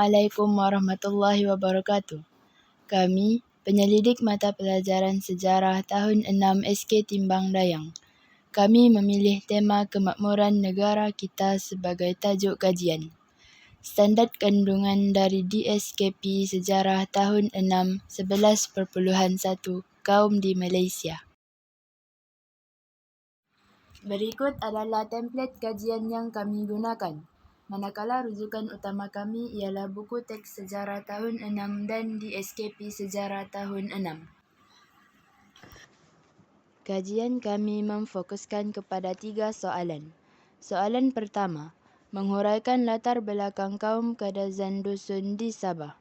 Assalamualaikum warahmatullahi wabarakatuh. Kami, penyelidik mata pelajaran sejarah tahun 6 SK Timbang Dayang. Kami memilih tema kemakmuran negara kita sebagai tajuk kajian. Standard kandungan dari DSKP Sejarah tahun 6 11.1 Kaum di Malaysia. Berikut adalah template kajian yang kami gunakan. Manakala rujukan utama kami ialah buku teks sejarah tahun 6 dan DSKP Sejarah tahun 6. Kajian kami memfokuskan kepada 3 soalan. Soalan pertama, menghuraikan latar belakang kaum Kadazan Dusun di Sabah.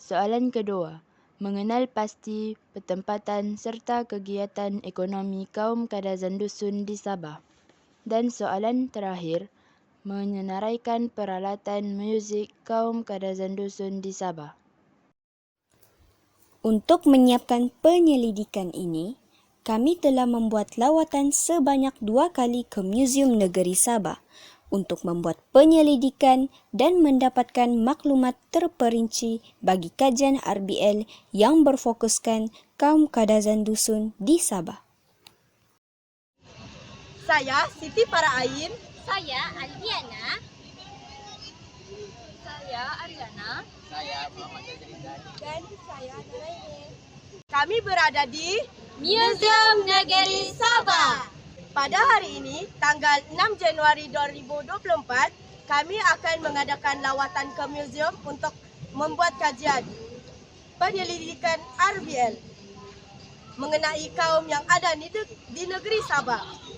Soalan kedua, mengenal pasti pertempatan serta kegiatan ekonomi kaum Kadazan Dusun di Sabah. Dan soalan terakhir, menyenaraikan peralatan muzik kaum Kadazan Dusun di Sabah. Untuk menyiapkan penyelidikan ini, kami telah membuat lawatan sebanyak 2 kali ke Muzium Negeri Sabah untuk membuat penyelidikan dan mendapatkan maklumat terperinci bagi kajian RBL yang berfokuskan kaum Kadazan Dusun di Sabah. Saya Siti Paraain. Saya Aldiana. Saya Ariana. Saya Muhammad Azrizan. Dan saya Nuraini. Kami berada di Muzium Negeri Sabah. Pada hari ini, tanggal 6 Januari 2024, kami akan mengadakan lawatan ke muzium untuk membuat kajian penyelidikan RBL mengenai kaum yang ada di negeri Sabah.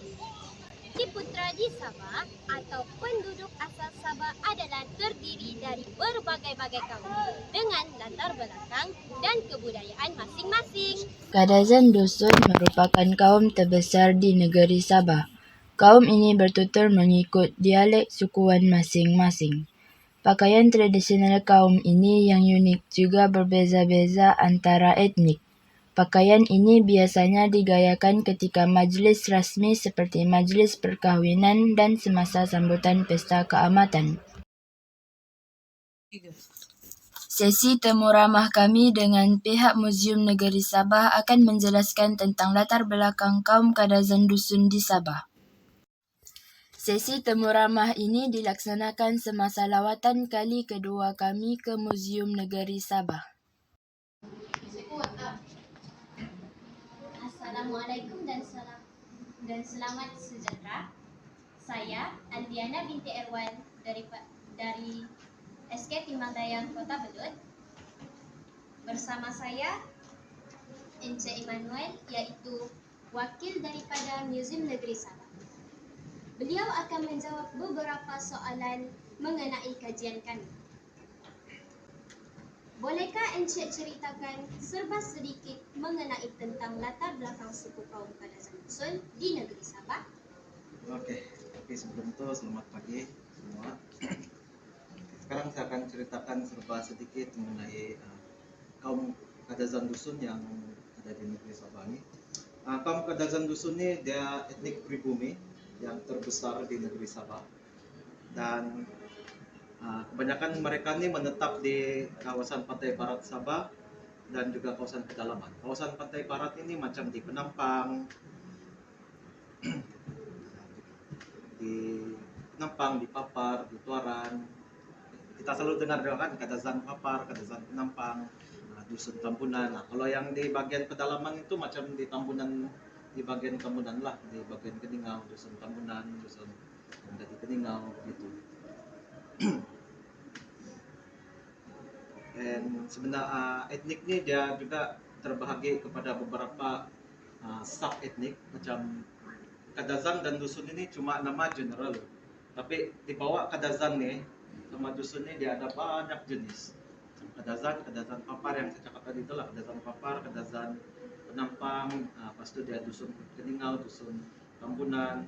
Ciputra di Sabah atau penduduk asal Sabah adalah terdiri dari berbagai-bagai kaum dengan latar belakang dan kebudayaan masing-masing. Kadazan Dusun merupakan kaum terbesar di negeri Sabah. Kaum ini bertutur mengikut dialek sukuan masing-masing. Pakaian tradisional kaum ini yang unik juga berbeza-beza antara etnik. Pakaian ini biasanya digayakan ketika majlis rasmi seperti majlis perkahwinan dan semasa sambutan pesta keamatan. Sesi temu ramah kami dengan pihak Muzium Negeri Sabah akan menjelaskan tentang latar belakang kaum Kadazan Dusun di Sabah. Sesi temu ramah ini dilaksanakan semasa lawatan kali kedua kami ke Muzium Negeri Sabah. Assalamualaikum dan selamat sejahtera. Saya Aldiana binti Erwan dari SK Timbang Dayang Kota Belud. Bersama saya Encik Emmanuel, iaitu wakil daripada Muzium Negeri Sabah. Beliau akan menjawab beberapa soalan mengenai kajian kami. Bolehkah Encik ceritakan serba sedikit mengenai tentang latar belakang suku kaum Kadazan Dusun di negeri Sabah? Okey, sebelum itu selamat pagi semua. Sekarang saya akan ceritakan serba sedikit mengenai kaum Kadazan Dusun yang ada di negeri Sabah ini. Kaum Kadazan Dusun ini dia etnik pribumi yang terbesar di negeri Sabah. Dan kebanyakan mereka ini menetap di kawasan pantai barat Sabah dan juga kawasan pedalaman. Kawasan pantai barat ini macam di Penampang, di Papar, di Tuaran. Kita selalu dengar kan Kadazan Papar, Kadazan Penampang, Dusun Tambunan. Nah, kalau yang di bagian pedalaman itu macam di Tambunan, di bagian Tambunan lah, di bagian Keningau, Dusun Tambunan, Dusun yang ada di Keningau gitu. Dan sebenarnya etniknya dia juga terbahagi kepada beberapa sub etnik macam Kadazan dan Dusun ini cuma nama general. Tapi di bawah Kadazan nih sama Dusun ini dia ada banyak jenis. Kadazan Papar yang saya cakap tadi itulah, Kadazan Papar, Kadazan Penampang, lepas itu dia Dusun Keningau, Dusun Tambunan,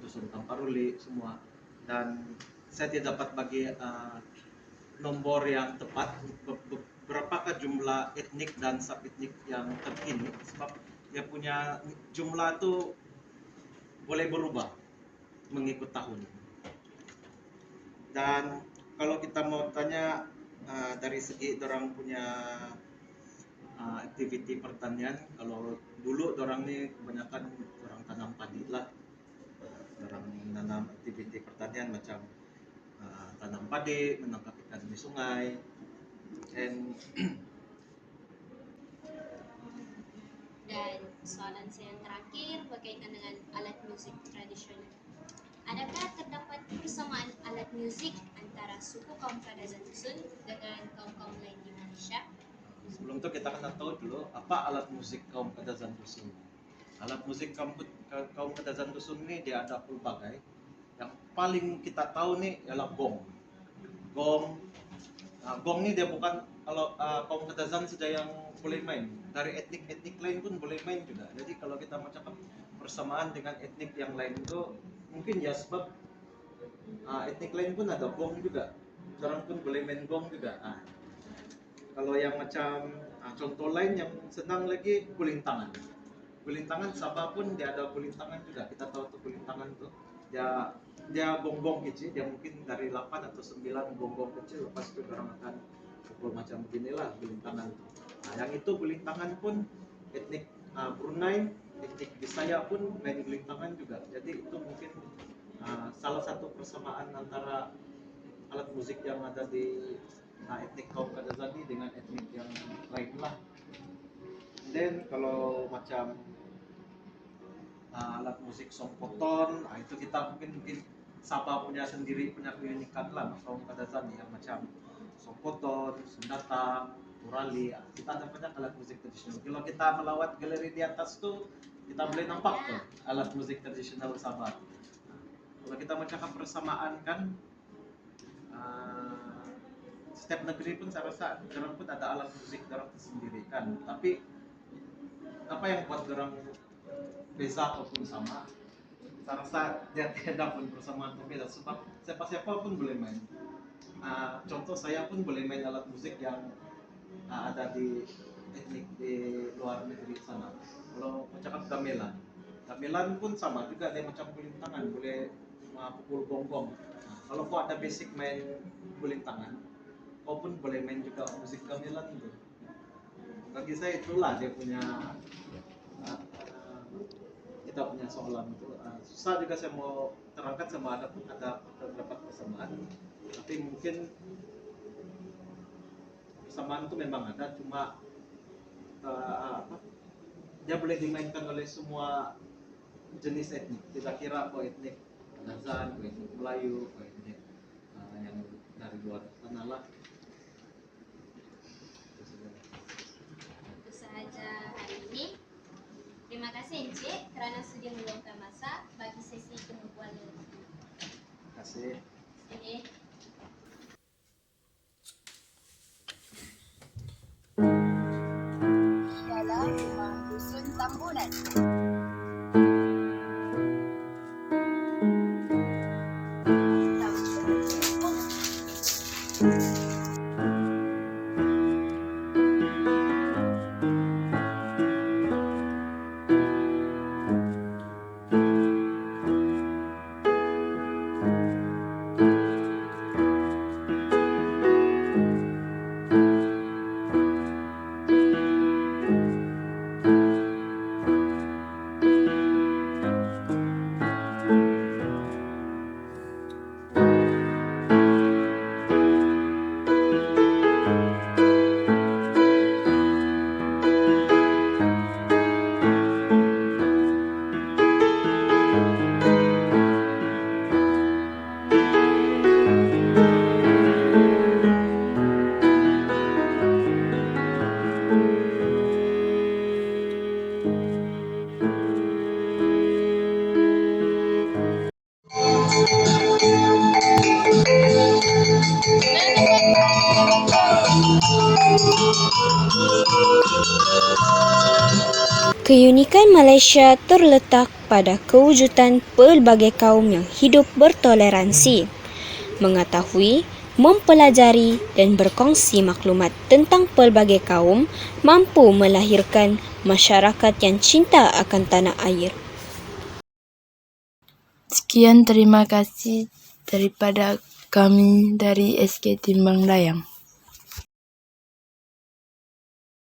Dusun Tamparuli semua. Dan saya tidak dapat bagi nombor yang tepat berapakah jumlah etnik dan sub-etnik yang terkini, sebab dia punya jumlah itu boleh berubah mengikut tahun. Dan kalau kita mau tanya dari segi dorang punya aktiviti pertanian, kalau dulu dorang nih kebanyakan orang tanam padi lah. Dorang menanam aktiviti pertanian macam tanam padi, menangkap ikan di sungai, and Dan soalan saya yang terakhir berkaitan dengan alat musik tradisional. Adakah terdapat persamaan alat musik antara suku kaum Kadazan Dusun dengan kaum-kaum lain di Malaysia? sebelum itu kita kena tahu dulu apa alat musik kaum Kadazan Dusun. Alat musik kaum Kadazan Dusun ini dia ada pelbagai. Yang paling kita tahu nih ialah gong. Gong ini dia bukan kalau kaum Kadazan saja yang boleh main. Dari etnik-etnik lain pun boleh main juga. Jadi kalau kita mau cakap persamaan dengan etnik yang lain itu mungkin ya sebab etnik lain pun ada gong juga. Orang pun boleh main gong juga. Kalau yang macam contoh lain yang senang lagi kulintangan. Kulintangan Sabah pun dia ada kulintangan juga. Kita tahu tuh kulintangan tuh. Dia gong-gong kecil, dia mungkin dari 8 atau 9 gong-gong kecil, lepas itu orang akan pukul macam beginilah kulintangan tuh. Yang itu kulintangan pun etnik Brunei, etnik Bisaya pun main kulintangan juga. Jadi itu mungkin salah satu persamaan antara alat musik yang ada di etnik kaum Kadazan dengan etnik yang lain lah. Dan kalau macam alat musik songkoton, itu kita mungkin Sabah punya sendiri, punya keunikan lah kaum Kadazan yang macam songkoton, sundata, turali. Kita ada banyak alat musik tradisional. Kalau kita melawat galeri di atas tuh kita boleh nampak tuh alat musik tradisional Sabah. Kalau kita mencakap persamaan kan, setiap negeri pun saya rasa orang pun ada alat musik orang sendiri kan. Tapi apa yang buat orang beza ataupun sama? Saya rasa dia tidak pun persamaan atau beda sebab siapa-siapa pun boleh main. Contoh saya pun boleh main alat musik yang ada di etnik di luar negeri sana. Kalau cakap gamelan pun sama juga, dia macam kulintangan, boleh pukul gonggong. Kalau kau ada basic main kulintangan, kau pun boleh main juga musik gamelan itu. Bagi saya itulah dia punya kita punya soalan itu. Susah juga saya mau terangkat sama ada terdapat persamaan, tapi mungkin persamaan itu memang ada, cuma dia boleh dimainkan oleh semua jenis etnik. Kita kira kok etnik Kadazan, kok etnik Melayu, kok etnik yang dari luar sana lah. Itu sahaja hari ini. Terima kasih Encik kerana sudi meluangkan masa bagi sesi pembualan. Terima kasih. Sini. Ialah rumah dusun Tambunan. Keunikan Malaysia terletak pada kewujudan pelbagai kaum yang hidup bertoleransi. Mengetahui, mempelajari dan berkongsi maklumat tentang pelbagai kaum mampu melahirkan masyarakat yang cinta akan tanah air. Sekian, terima kasih daripada kami dari SK Timbang Dayang.